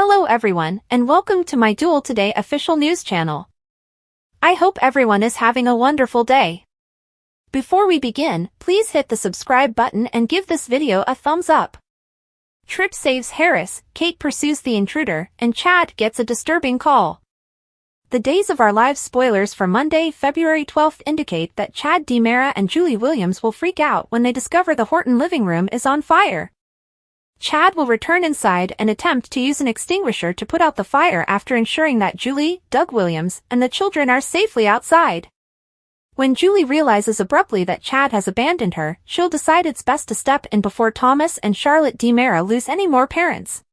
Hello everyone, and welcome to my Duel Today official news channel. I hope everyone is having a wonderful day. Before we begin, please hit the subscribe button and give this video a thumbs up. Tripp saves Harris, Kate pursues the intruder, and Chad gets a disturbing call. The Days of Our Lives spoilers for Monday, February 12th indicate that Chad DiMera and Julie Williams will freak out when they discover the Horton living room is on fire. Chad will return inside and attempt to use an extinguisher to put out the fire after ensuring that Julie, Doug Williams, and the children are safely outside. When Julie realizes abruptly that Chad has abandoned her, she'll decide it's best to step in before Thomas and Charlotte DiMera lose any more parents.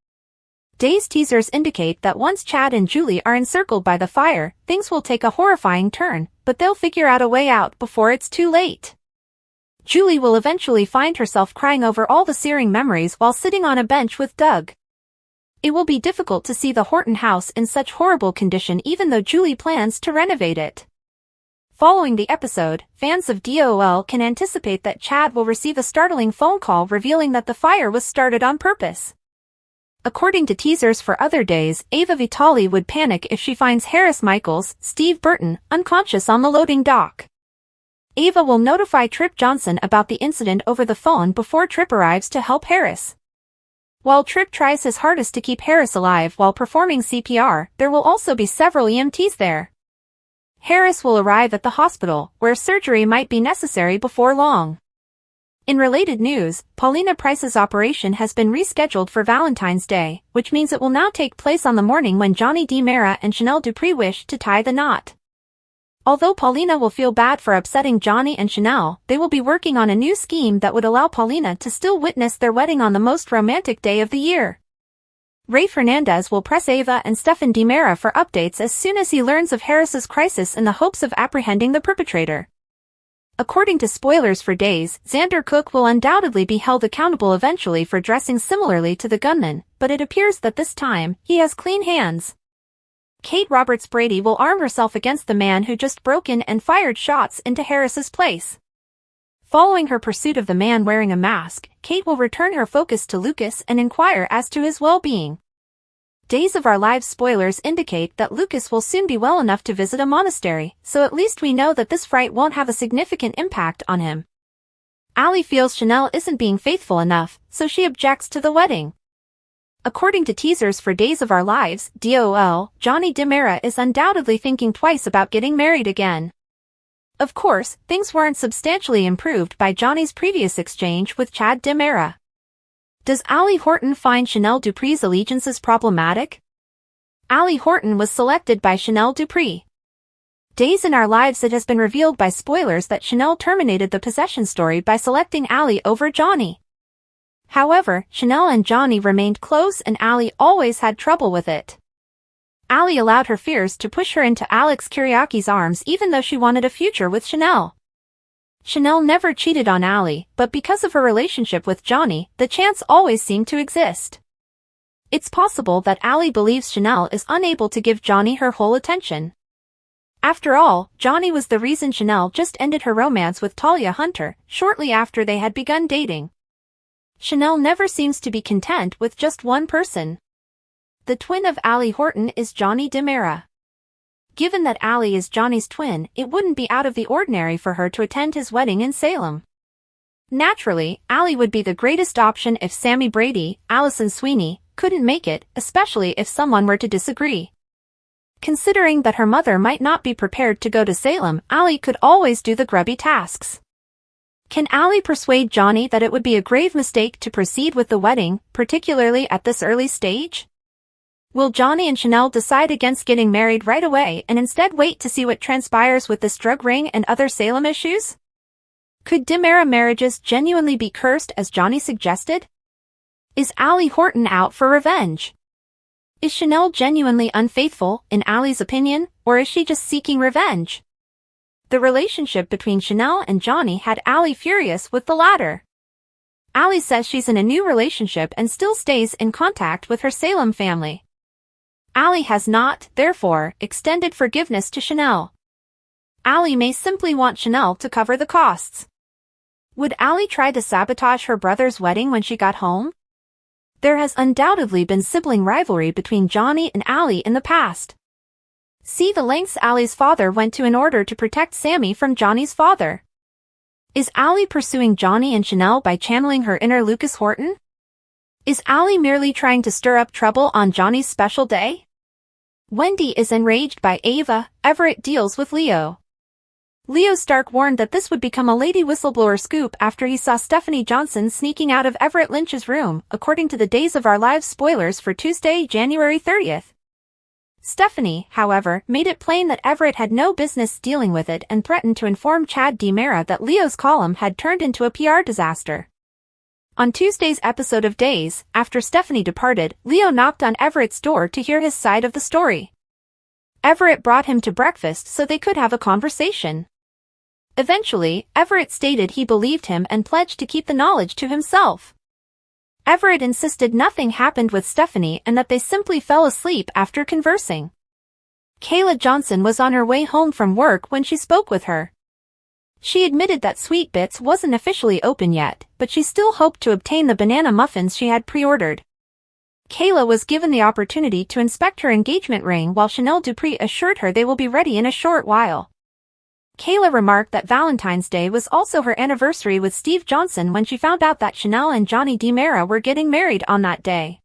Days teasers indicate that once Chad and Julie are encircled by the fire, things will take a horrifying turn, but they'll figure out a way out before it's too late. Julie will eventually find herself crying over all the searing memories while sitting on a bench with Doug. It will be difficult to see the Horton house in such horrible condition even though Julie plans to renovate it. Following the episode, fans of DOL can anticipate that Chad will receive a startling phone call revealing that the fire was started on purpose. According to teasers for other days, Ava Vitale would panic if she finds Harris Michaels, Steve Burton, unconscious on the loading dock. Ava will notify Tripp Johnson about the incident over the phone before Tripp arrives to help Harris. While Tripp tries his hardest to keep Harris alive while performing CPR, there will also be several EMTs there. Harris will arrive at the hospital, where surgery might be necessary before long. In related news, Paulina Price's operation has been rescheduled for Valentine's Day, which means it will now take place on the morning when Johnny DiMera and Chanel Dupree wish to tie the knot. Although Paulina will feel bad for upsetting Johnny and Chanel, they will be working on a new scheme that would allow Paulina to still witness their wedding on the most romantic day of the year. Ray Fernandez will press Ava and Stefan DiMera for updates as soon as he learns of Harris's crisis in the hopes of apprehending the perpetrator. According to spoilers for Days, Xander Cook will undoubtedly be held accountable eventually for dressing similarly to the gunman, but it appears that this time, he has clean hands. Kate Roberts Brady will arm herself against the man who just broke in and fired shots into Harris's place. Following her pursuit of the man wearing a mask, Kate will return her focus to Lucas and inquire as to his well-being. Days of Our Lives spoilers indicate that Lucas will soon be well enough to visit a monastery, so at least we know that this fright won't have a significant impact on him. Allie feels Chanel isn't being faithful enough, so she objects to the wedding. According to teasers for Days of Our Lives, DOL, Johnny DiMera is undoubtedly thinking twice about getting married again. Of course, things weren't substantially improved by Johnny's previous exchange with Chad DiMera. Does Allie Horton find Chanel Dupree's allegiances problematic? Allie Horton was selected by Chanel Dupree. Days in Our Lives it has been revealed by spoilers that Chanel terminated the possession story by selecting Allie over Johnny. However, Chanel and Johnny remained close and Allie always had trouble with it. Allie allowed her fears to push her into Alex Kiriaki's arms even though she wanted a future with Chanel. Chanel never cheated on Allie, but because of her relationship with Johnny, the chance always seemed to exist. It's possible that Allie believes Chanel is unable to give Johnny her whole attention. After all, Johnny was the reason Chanel just ended her romance with Talia Hunter, shortly after they had begun dating. Chanel never seems to be content with just one person. The twin of Allie Horton is Johnny DiMera. Given that Allie is Johnny's twin, it wouldn't be out of the ordinary for her to attend his wedding in Salem. Naturally, Allie would be the greatest option if Sammy Brady, Allison Sweeney, couldn't make it, especially if someone were to disagree. Considering that her mother might not be prepared to go to Salem, Allie could always do the grubby tasks. Can Allie persuade Johnny that it would be a grave mistake to proceed with the wedding, particularly at this early stage? Will Johnny and Chanel decide against getting married right away and instead wait to see what transpires with this drug ring and other Salem issues? Could DiMera marriages genuinely be cursed as Johnny suggested? Is Allie Horton out for revenge? Is Chanel genuinely unfaithful, in Allie's opinion, or is she just seeking revenge? The relationship between Chanel and Johnny had Allie furious with the latter. Allie says she's in a new relationship and still stays in contact with her Salem family. Allie has not, therefore, extended forgiveness to Chanel. Allie may simply want Chanel to cover the costs. Would Allie try to sabotage her brother's wedding when she got home? There has undoubtedly been sibling rivalry between Johnny and Allie in the past. See the lengths Allie's father went to in order to protect Sammy from Johnny's father. Is Allie pursuing Johnny and Chanel by channeling her inner Lucas Horton? Is Allie merely trying to stir up trouble on Johnny's special day? Wendy is enraged by Ava. Everett deals with Leo. Leo Stark warned that this would become a lady whistleblower scoop after he saw Stephanie Johnson sneaking out of Everett Lynch's room, according to the Days of Our Lives spoilers for Tuesday, January 30th. Stephanie, however, made it plain that Everett had no business dealing with it and threatened to inform Chad DiMera that Leo's column had turned into a PR disaster. On Tuesday's episode of Days, after Stephanie departed, Leo knocked on Everett's door to hear his side of the story. Everett brought him to breakfast so they could have a conversation. Eventually, Everett stated he believed him and pledged to keep the knowledge to himself. Everett insisted nothing happened with Stephanie and that they simply fell asleep after conversing. Kayla Johnson was on her way home from work when she spoke with her. She admitted that Sweet Bits wasn't officially open yet, but she still hoped to obtain the banana muffins she had pre-ordered. Kayla was given the opportunity to inspect her engagement ring while Chanel Dupree assured her they will be ready in a short while. Kayla remarked that Valentine's Day was also her anniversary with Steve Johnson when she found out that Chanel and Johnny DiMera were getting married on that day.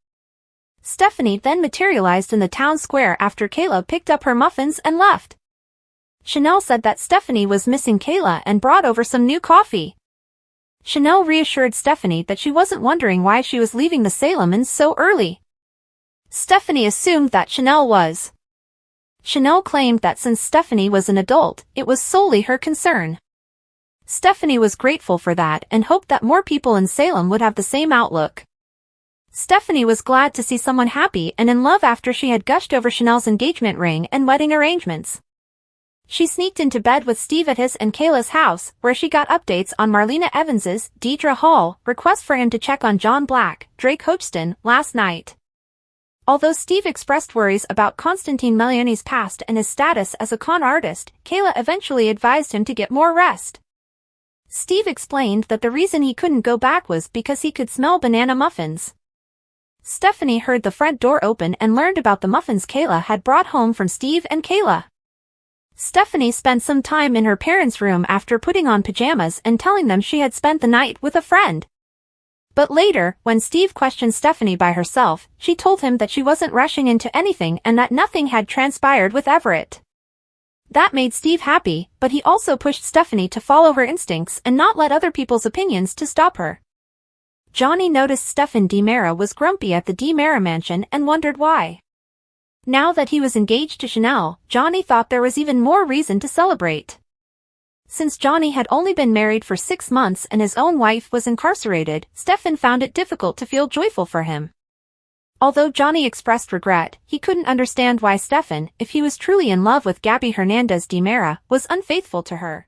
Stephanie then materialized in the town square after Kayla picked up her muffins and left. Chanel said that Stephanie was missing Kayla and brought over some new coffee. Chanel reassured Stephanie that she wasn't wondering why she was leaving the Salem so early. Stephanie assumed that Chanel was. Chanel claimed that since Stephanie was an adult, it was solely her concern. Stephanie was grateful for that and hoped that more people in Salem would have the same outlook. Stephanie was glad to see someone happy and in love after she had gushed over Chanel's engagement ring and wedding arrangements. She sneaked into bed with Steve at his and Kayla's house, where she got updates on Marlena Evans's, Deidre Hall, request for him to check on John Black, Drake Hochston, last night. Although Steve expressed worries about Constantine Meliani's past and his status as a con artist, Kayla eventually advised him to get more rest. Steve explained that the reason he couldn't go back was because he could smell banana muffins. Stephanie heard the front door open and learned about the muffins Kayla had brought home from Steve and Kayla. Stephanie spent some time in her parents' room after putting on pajamas and telling them she had spent the night with a friend. But later, when Steve questioned Stephanie by herself, she told him that she wasn't rushing into anything and that nothing had transpired with Everett. That made Steve happy, but he also pushed Stephanie to follow her instincts and not let other people's opinions to stop her. Johnny noticed Stephen DiMera was grumpy at the DiMera mansion and wondered why. Now that he was engaged to Chanel, Johnny thought there was even more reason to celebrate. Since Johnny had only been married for 6 months and his own wife was incarcerated, Stephen found it difficult to feel joyful for him. Although Johnny expressed regret, he couldn't understand why Stephen, if he was truly in love with Gabby Hernandez DiMera, was unfaithful to her.